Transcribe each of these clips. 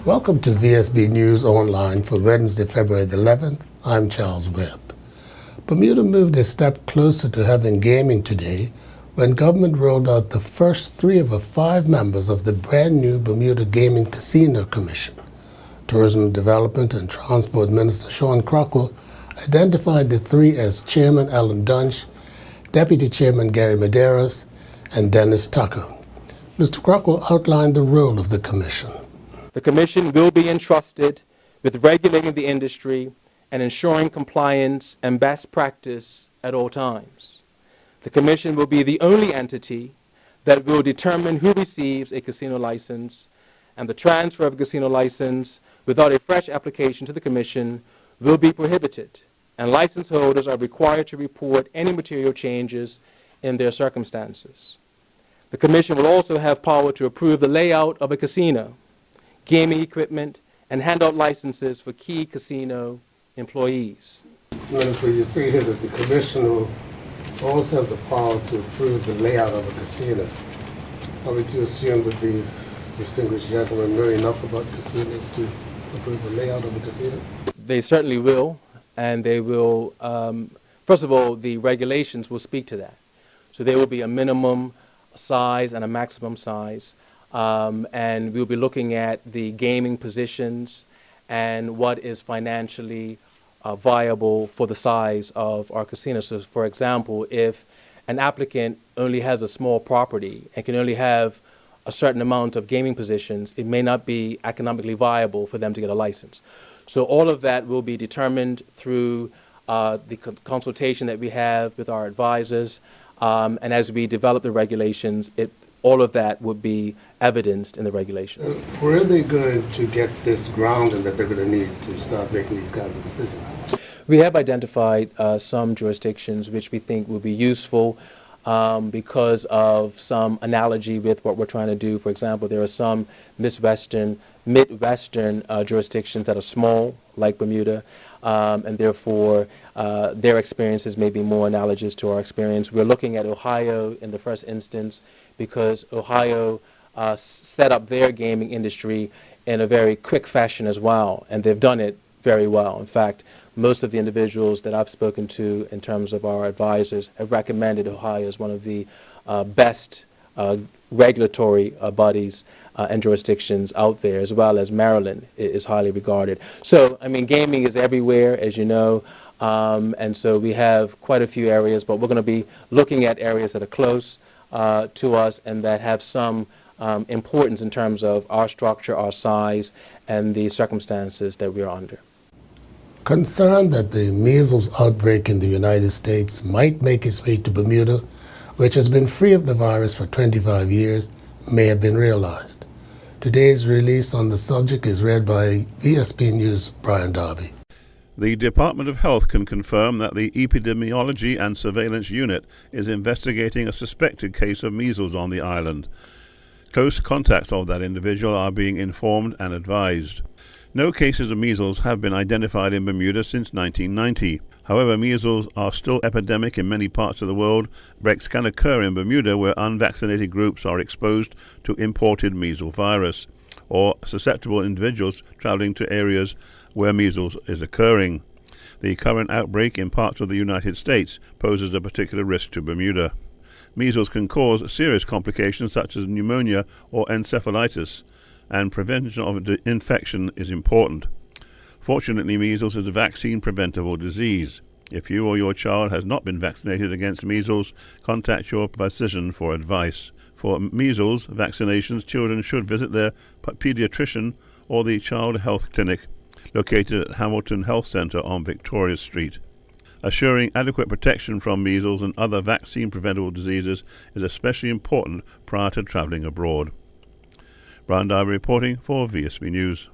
Welcome to Vsb News Online for Wednesday, February the 11th. I'm Charles Webb. Bermuda moved a step closer to having gaming today when government rolled out the first 3 of the 5 members of the brand new Bermuda Gaming Casino Commission. Tourism Development and Transport Minister Sean Crockwell identified the 3 as Chairman Alan Dunch, Deputy Chairman Gary Medeiros, and Dennis Tucker. Mr. Crockwell outlined the role of the commission. The Commission will be entrusted with regulating the industry and ensuring compliance and best practice at all times. The Commission will be the only entity that will determine who receives a casino license, and the transfer of a casino license without a fresh application to the Commission will be prohibited, and license holders are required to report any material changes in their circumstances. The Commission will also have power to approve the layout of a casino, gaming equipment, and hand out licenses for key casino employees. Minister, you see here that the commission will also have the power to approve the layout of a casino. Are we to assume that these distinguished gentlemen know enough about casinos to approve the layout of a casino? They certainly will, and they will, first of all, the regulations will speak to that. So there will be a minimum size and a maximum size. And we'll be looking at the gaming positions and what is financially viable for the size of our casinos. So, for example, if an applicant only has a small property and can only have a certain amount of gaming positions, it may not be economically viable for them to get a license. So all of that will be determined through the consultation that we have with our advisors. And as we develop the regulations, all of that would be evidenced in the regulation. Where are they going to get this grounding that they're going to need to start making these kinds of decisions? We have identified some jurisdictions which we think will be useful because of some analogy with what we're trying to do. For example, there are some Midwestern jurisdictions that are small, like Bermuda, and therefore their experiences may be more analogous to our experience. We're looking at Ohio in the first instance because Ohio set up their gaming industry in a very quick fashion as well, and they've done it very well. In fact, most of the individuals that I've spoken to in terms of our advisors have recommended Ohio as one of the best regulatory bodies and jurisdictions out there, as well as Maryland is highly regarded. So, I mean, gaming is everywhere, as you know, and so we have quite a few areas, but we're going to be looking at areas that are close to us and that have some importance in terms of our structure, our size, and the circumstances that we're under. Concerned that the measles outbreak in the United States might make its way to Bermuda, which has been free of the virus for 25 years, may have been realized. Today's release on the subject is read by Vsb News' Brian Darby. The Department of Health can confirm that the Epidemiology and Surveillance Unit is investigating a suspected case of measles on the island. Close contacts of that individual are being informed and advised. No cases of measles have been identified in Bermuda since 1990. However, measles are still epidemic in many parts of the world. Outbreaks can occur in Bermuda where unvaccinated groups are exposed to imported measles virus, or susceptible individuals traveling to areas where measles is occurring. The current outbreak in parts of the United States poses a particular risk to Bermuda. Measles can cause serious complications such as pneumonia or encephalitis, and prevention of the infection is important. Fortunately, measles is a vaccine-preventable disease. If you or your child has not been vaccinated against measles, contact your physician for advice. For measles vaccinations, children should visit their pediatrician or the child health clinic located at Hamilton Health Center on Victoria Street. Assuring adequate protection from measles and other vaccine-preventable diseases is especially important prior to traveling abroad. Brian Darby reporting for Vsb News.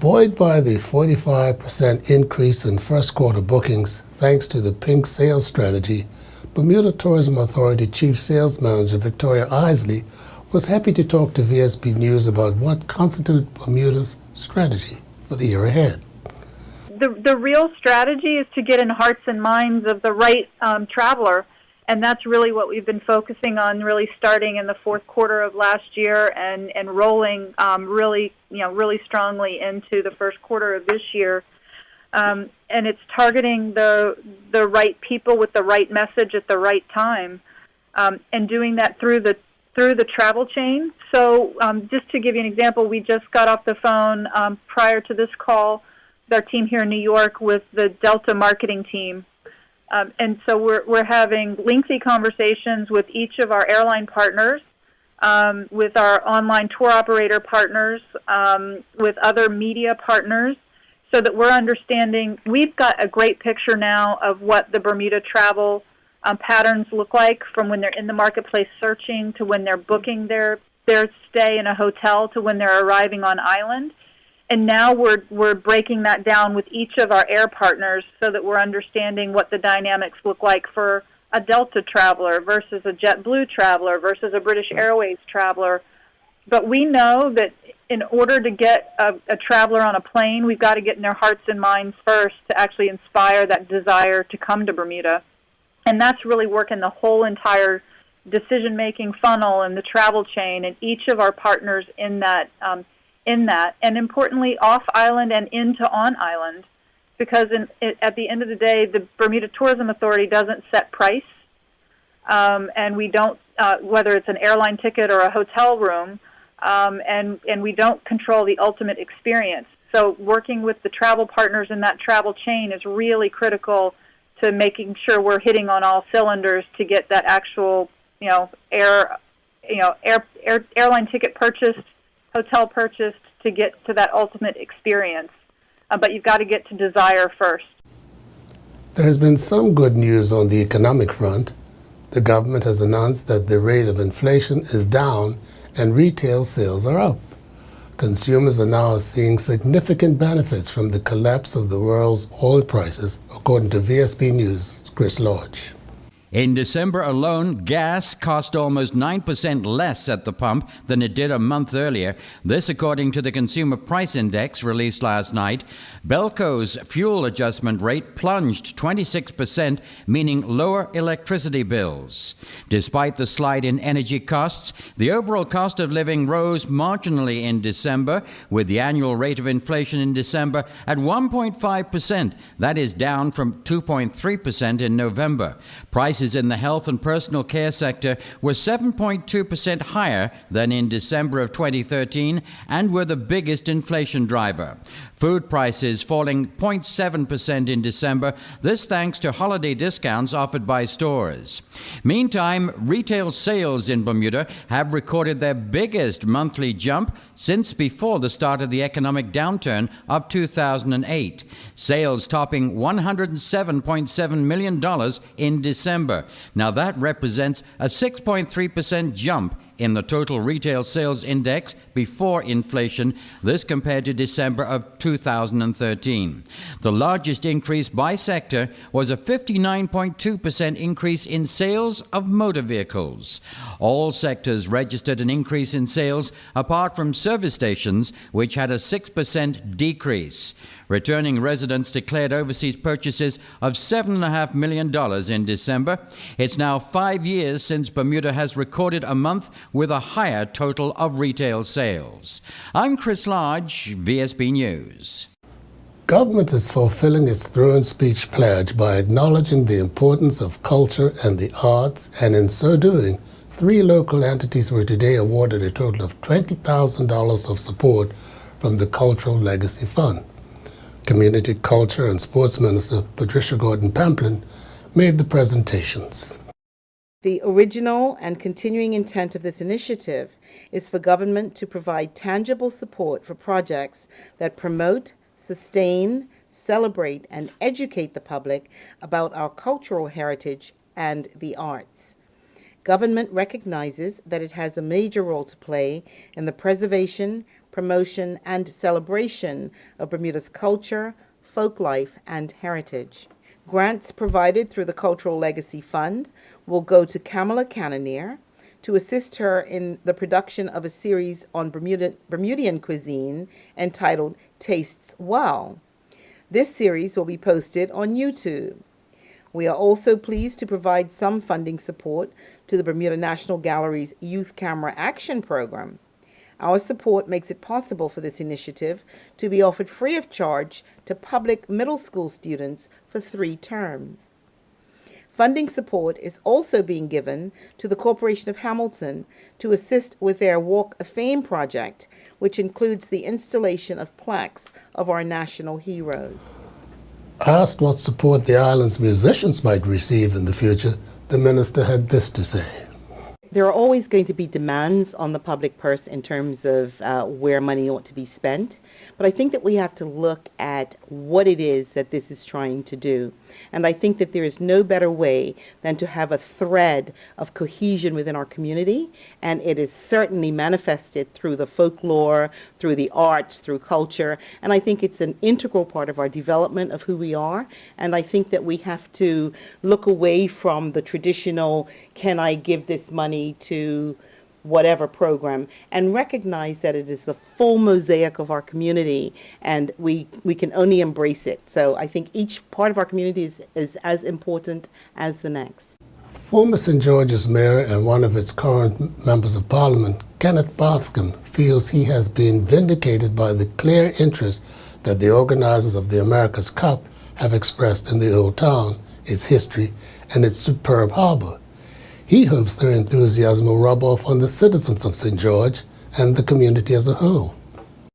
Buoyed by the 45% increase in first quarter bookings thanks to the pink sales strategy, Bermuda Tourism Authority Chief Sales Manager Victoria Isley was happy to talk to Vsb News about what constitutes Bermuda's strategy for the year ahead. The real strategy is to get in hearts and minds of the right traveler And that's really what we've been focusing on, really starting in the fourth quarter of last year and rolling really strongly into the first quarter of this year. And it's targeting the right people with the right message at the right time, and doing that through the travel chain. So just to give you an example, we just got off the phone prior to this call with our team here in New York with the Delta marketing team. And so we're having lengthy conversations with each of our airline partners, with our online tour operator partners, with other media partners, so that we're understanding. We've got a great picture now of what the Bermuda travel patterns look like, from when they're in the marketplace searching to when they're booking their stay in a hotel to when they're arriving on island. And now we're breaking that down with each of our air partners so that we're understanding what the dynamics look like for a Delta traveler versus a JetBlue traveler versus a British Airways traveler. But we know that in order to get a traveler on a plane, we've got to get in their hearts and minds first to actually inspire that desire to come to Bermuda. And that's really working the whole entire decision-making funnel and the travel chain, and each of our partners in that, and importantly, off-island and into on-island, because at the end of the day, the Bermuda Tourism Authority doesn't set price, and we don't, whether it's an airline ticket or a hotel room, and we don't control the ultimate experience. So working with the travel partners in that travel chain is really critical to making sure we're hitting on all cylinders to get that actual, airline ticket purchased, hotel purchased, to get to that ultimate experience. But you've got to get to desire first. There has been some good news on the economic front. The government has announced that the rate of inflation is down and retail sales are up. Consumers are now seeing significant benefits from the collapse of the world's oil prices, according to Vsb News' Chris Lodge. In December alone, gas cost almost 9% less at the pump than it did a month earlier. This according to the Consumer Price Index released last night. Belco's fuel adjustment rate plunged 26%, meaning lower electricity bills. Despite the slide in energy costs, the overall cost of living rose marginally in December, with the annual rate of inflation in December at 1.5%. That is down from 2.3% in November. Prices in the health and personal care sector were 7.2% higher than in December of 2013 and were the biggest inflation driver. Food prices falling 0.7% in December, this thanks to holiday discounts offered by stores. Meantime, retail sales in Bermuda have recorded their biggest monthly jump since before the start of the economic downturn of 2008. Sales topping $107.7 million in December. Now that represents a 6.3% jump in the total retail sales index before inflation, this compared to December of 2013. The largest increase by sector was a 59.2% increase in sales of motor vehicles. All sectors registered an increase in sales apart from service stations, which had a 6% decrease. Returning residents declared overseas purchases of $7.5 million in December. It's now 5 years since Bermuda has recorded a month with a higher total of retail sales. I'm Chris Lodge, Vsb News. Government is fulfilling its throne speech pledge by acknowledging the importance of culture and the arts, and in so doing, 3 local entities were today awarded a total of $20,000 of support from the Cultural Legacy Fund. Community Culture and Sports Minister Patricia Gordon-Pamplin made the presentations. The original and continuing intent of this initiative is for government to provide tangible support for projects that promote, sustain, celebrate, and educate the public about our cultural heritage and the arts. Government recognizes that it has a major role to play in the preservation, promotion, and celebration of Bermuda's culture, folk life, and heritage. Grants provided through the Cultural Legacy Fund will go to Kamala Cannonier to assist her in the production of a series on Bermudian cuisine entitled Tastes Wow. This series will be posted on YouTube. We are also pleased to provide some funding support to the Bermuda National Gallery's Youth Camera Action Program. Our support makes it possible for this initiative to be offered free of charge to public middle school students for 3 terms. Funding support is also being given to the Corporation of Hamilton to assist with their Walk of Fame project, which includes the installation of plaques of our national heroes. Asked what support the island's musicians might receive in the future, the minister had this to say. There are always going to be demands on the public purse in terms of where money ought to be spent, but I think that we have to look at what it is that this is trying to do. And I think that there is no better way than to have a thread of cohesion within our community, and it is certainly manifested through the folklore, through the arts, through culture, and I think it's an integral part of our development of who we are, and I think that we have to look away from the traditional, can I give this money to whatever program, and recognize that it is the full mosaic of our community, and we can only embrace it. So I think each part of our community is as important as the next. Former St. George's mayor and one of its current members of parliament, Kenneth Bascom, feels he has been vindicated by the clear interest that the organizers of the America's Cup have expressed in the old town, its history, and its superb harbor. He hopes their enthusiasm will rub off on the citizens of St. George and the community as a whole.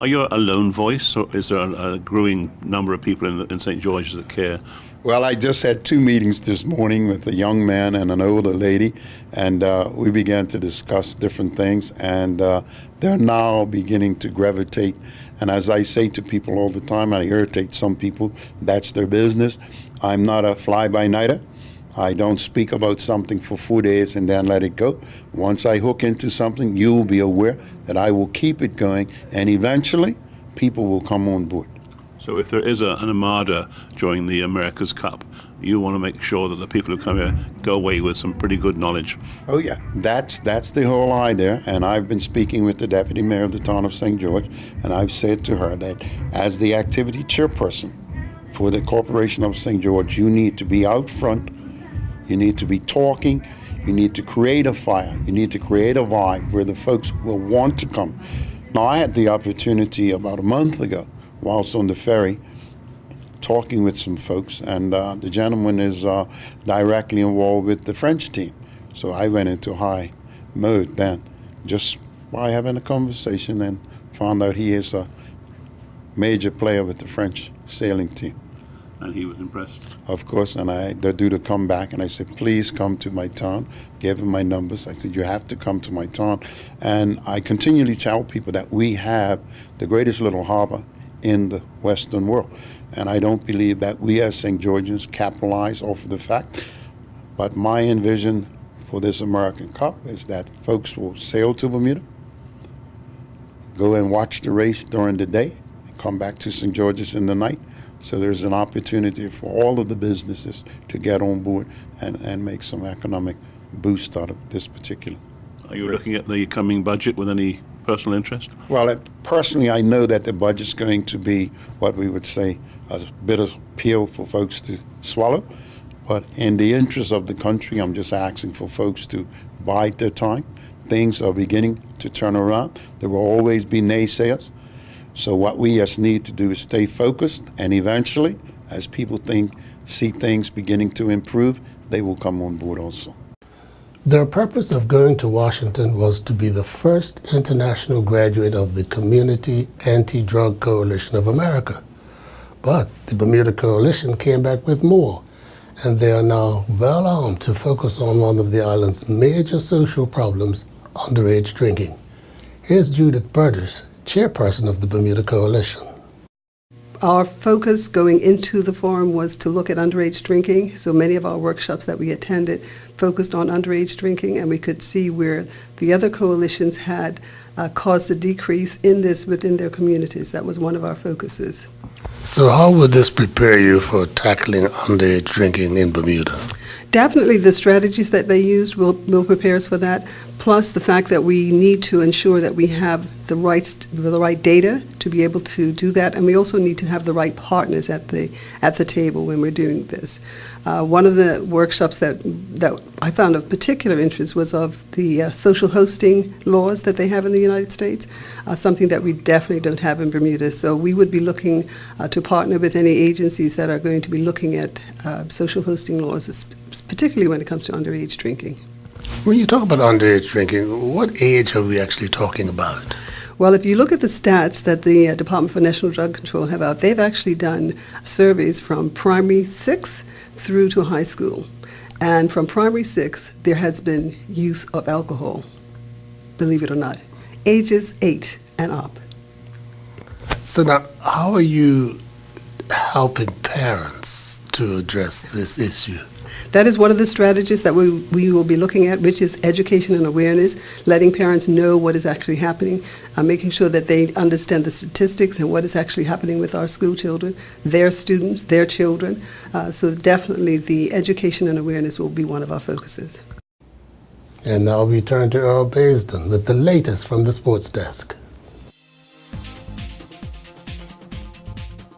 Are you a lone voice, or is there a growing number of people in St. George that care? Well, I just had 2 meetings this morning with a young man and an older lady, and we began to discuss different things, and they're now beginning to gravitate. And as I say to people all the time, I irritate some people, that's their business. I'm not a fly-by-nighter. I don't speak about something for 4 days and then let it go. Once I hook into something, you will be aware that I will keep it going, and eventually people will come on board. So if there is an armada during the America's Cup, you want to make sure that the people who come here go away with some pretty good knowledge. Oh yeah, that's the whole idea, and I've been speaking with the deputy mayor of the town of St. George, and I've said to her that as the activity chairperson for the Corporation of St. George, you need to be out front. You need to be talking, you need to create a fire, you need to create a vibe where the folks will want to come. Now, I had the opportunity about a month ago, whilst on the ferry, talking with some folks, and the gentleman is directly involved with the French team. So I went into high mode then, just by having a conversation, and found out he is a major player with the French sailing team. And he was impressed. Of course, and they're due to come back, and I said, please come to my town. Gave him my numbers. I said, you have to come to my town. And I continually tell people that we have the greatest little harbor in the Western world. And I don't believe that we as St. Georgians capitalize off of the fact. But my envision for this American Cup is that folks will sail to Bermuda, go and watch the race during the day, and come back to St. George's in the night. So there's an opportunity for all of the businesses to get on board and make some economic boost out of this particular. Are you looking at the coming budget with any personal interest? Well, personally, I know that the budget's going to be what we would say a bit of pill for folks to swallow. But in the interest of the country, I'm just asking for folks to bide their time. Things are beginning to turn around. There will always be naysayers. So what we just need to do is stay focused, and eventually, as people see things beginning to improve, they will come on board also. Their purpose of going to Washington was to be the first international graduate of the Community Anti-Drug Coalition of America. But the Bermuda Coalition came back with more, and they are now well armed to focus on one of the island's major social problems, underage drinking. Here's Judith Burgess, chairperson of the Bermuda Coalition. Our focus going into the forum was to look at underage drinking. So many of our workshops that we attended focused on underage drinking, and we could see where the other coalitions had caused a decrease in this within their communities. That was one of our focuses. So how would this prepare you for tackling underage drinking in Bermuda? Definitely the strategies that they used will prepare us for that, plus the fact that we need to ensure that we have the right data to be able to do that, and we also need to have the right partners at the table when we're doing this. One of the workshops that I found of particular interest was of the social hosting laws that they have in the United States, something that we definitely don't have in Bermuda. So we would be looking to partner with any agencies that are going to be looking at social hosting laws, particularly when it comes to underage drinking. When you talk about underage drinking, what age are we actually talking about? Well, if you look at the stats that the Department for National Drug Control have out, they've actually done surveys from primary 6 through to high school. And from primary 6, there has been use of alcohol, believe it or not, ages 8 and up. So now, how are you helping parents to address this issue? That is one of the strategies that we will be looking at, which is education and awareness, letting parents know what is actually happening, making sure that they understand the statistics and what is actually happening with our school children, their students, their children. So definitely the education and awareness will be one of our focuses. And now we turn to Earl Baisden with the latest from the sports desk.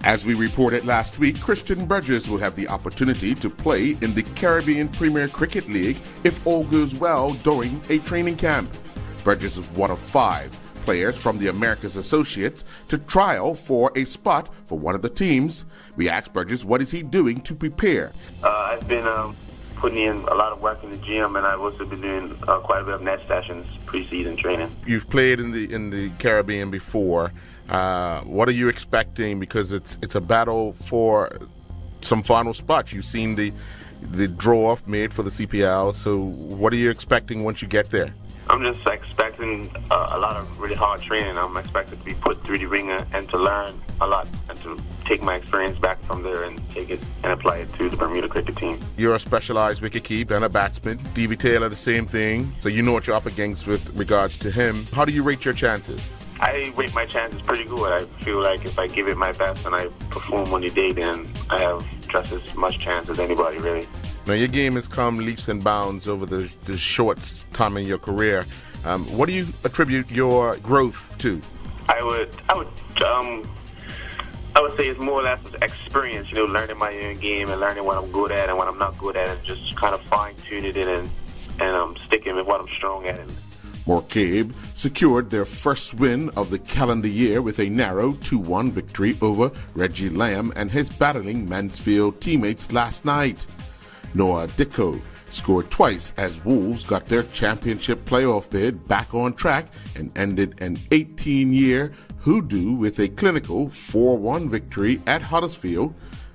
As we reported last week, Christian Burgess will have the opportunity to play in the Caribbean Premier Cricket League if all goes well during a training camp. Burgess is one of 5 players from the Americas Associates to trial for a spot for one of the teams. We asked Burgess what is he doing to prepare. I've been putting in a lot of work in the gym, and I've also been doing quite a bit of net sessions pre-season training. You've played in the Caribbean before. What are you expecting? Because it's a battle for some final spots. You've seen the draw made for the CPL. So what are you expecting once you get there? I'm just expecting a lot of really hard training. I'm expected to be put through the ringer and to learn a lot and to take my experience back from there and take it and apply it to the Bermuda cricket team. You're a specialized wicketkeeper and a batsman. D.V. Taylor, the same thing. So you know what you're up against with regards to him. How do you rate your chances? I rate my chances pretty good. I feel like if I give it my best and I perform on the day, then I have just as much chance as anybody, really. Now, your game has come leaps and bounds over the short time in your career. What do you attribute your growth to? I would say it's more or less experience, learning my own game and learning what I'm good at and what I'm not good at, and just kind of fine-tune it in and sticking with what I'm strong at. Morcabe secured their first win of the calendar year with a narrow 2-1 victory over Reggie Lamb and his battling Mansfield teammates last night. Noah Dicko scored twice as Wolves got their championship playoff bid back on track and ended an 18-year hoodoo with a clinical 4-1 victory at Huddersfield,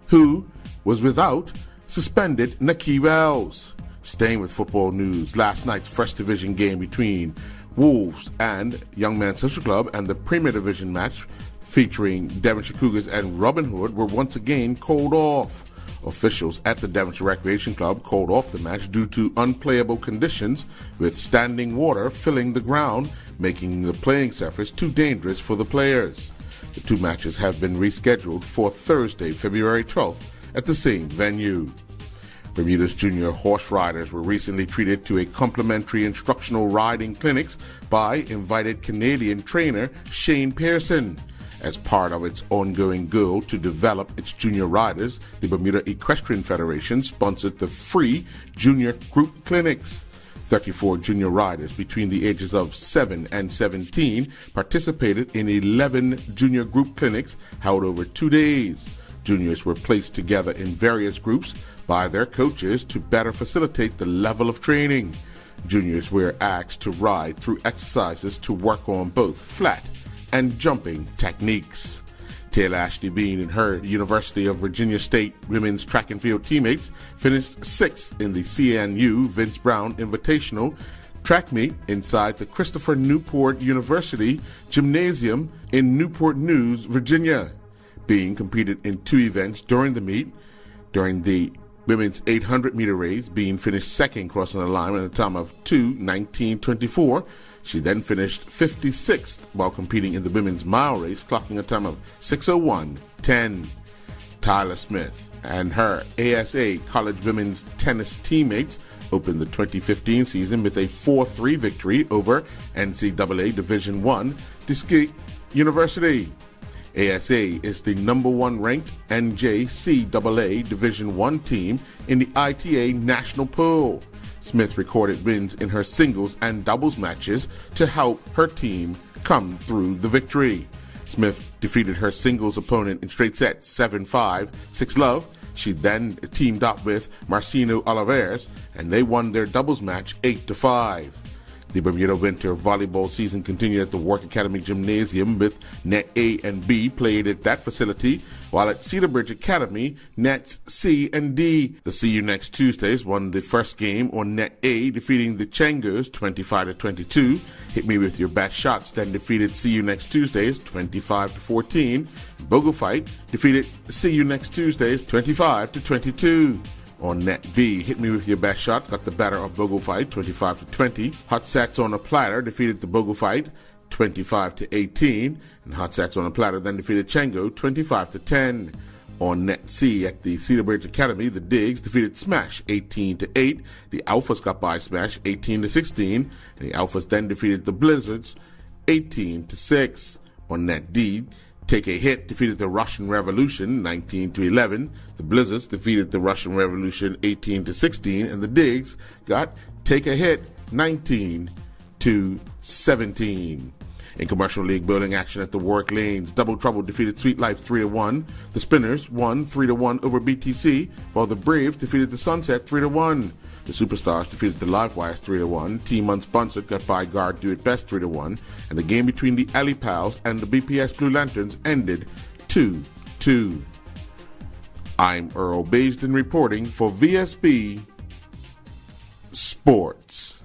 who was without suspended Naki Wells. Staying with football news, last night's First Division game between Wolves and Young Men's Social Club and the Premier Division match featuring Devonshire Cougars and Robin Hood were once again called off. Officials at the Devonshire Recreation Club called off the match due to unplayable conditions with standing water filling the ground, making the playing surface too dangerous for the players. The 2 matches have been rescheduled for Thursday, February 12th at the same venue. Bermuda's junior horse riders were recently treated to a complimentary instructional riding clinics by invited Canadian trainer Shane Pearson. As part of its ongoing goal to develop its junior riders, the Bermuda Equestrian Federation sponsored the free junior group clinics. 34 junior riders between the ages of 7 and 17 participated in 11 junior group clinics held over 2 days. Juniors were placed together in various groups by their coaches to better facilitate the level of training. Juniors were asked to ride through exercises to work on both flat and jumping techniques. Taylor Ashley Bean and her University of Virginia State women's track and field teammates finished 6th in the CNU Vince Brown Invitational track meet inside the Christopher Newport University Gymnasium in Newport News, Virginia. Bean competed in 2 events during the meet. During the women's 800-meter race, Bean finished 2nd crossing the line at a time of 2:19:24. She then finished 56th while competing in the women's mile race, clocking a time of 6:01:10. Tyler Smith and her ASA college women's tennis teammates opened the 2015 season with a 4-3 victory over NCAA Division I Tuskegee University. ASA is the number 1 ranked NJCAA Division I team in the ITA National Pool. Smith recorded wins in her singles and doubles matches to help her team come through the victory. Smith defeated her singles opponent in straight sets 7-5, 6-love. She then teamed up with Marcino Oliveras, and they won their doubles match 8-5. The Bermuda winter volleyball season continued at the Work Academy Gymnasium with Net A and B played at that facility, while at Cedar Bridge Academy, Nets C and D. The See You Next Tuesdays won the first game on Net A, defeating the Changos 25-22. Hit Me With Your Best Shots then defeated See You Next Tuesdays 25-14. Bogo Fight defeated See You Next Tuesdays 25-22. On Net B, Hit Me With Your Best Shot got the better of Bogo Fight 25-20. Hot Sets on a Platter defeated the Bogo Fight 25-18. And Hot Sets on a Platter then defeated Chango 25-10. On Net C at the Cedar Bridge Academy, the Digs defeated Smash 18-8. The Alphas got by Smash 18-16. And the Alphas then defeated the Blizzards 18-6. On Net D, Take a Hit defeated the Russian Revolution 19-11. The Blizzards defeated the Russian Revolution 18-16, and the Digs got Take a Hit 19-17. In commercial league building action at the Warwick Lanes, Double Trouble defeated Sweet Life 3-1. The Spinners won 3-1 over BTC, while the Braves defeated the Sunset 3-1. The Superstars defeated the Livewires 3-1. Team Unsponsored got by Guard Do It Best 3-1. And the game between the Alley Pals and the BPS Blue Lanterns ended 2-2. I'm Earl Baisden reporting for VSB Sports.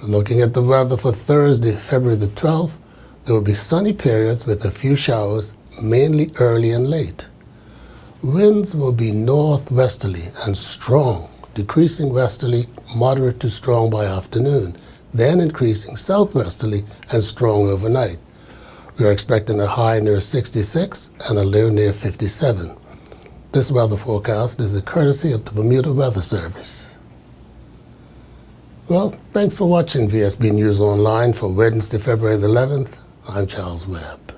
Looking at the weather for Thursday, February the 12th, there will be sunny periods with a few showers, mainly early and late. Winds will be northwesterly and strong, decreasing westerly, moderate to strong by afternoon, then increasing southwesterly and strong overnight. We are expecting a high near 66 and a low near 57. This weather forecast is the courtesy of the Bermuda Weather Service. Well, thanks for watching VSB News Online for Wednesday, February the 11th. I'm Charles Webb.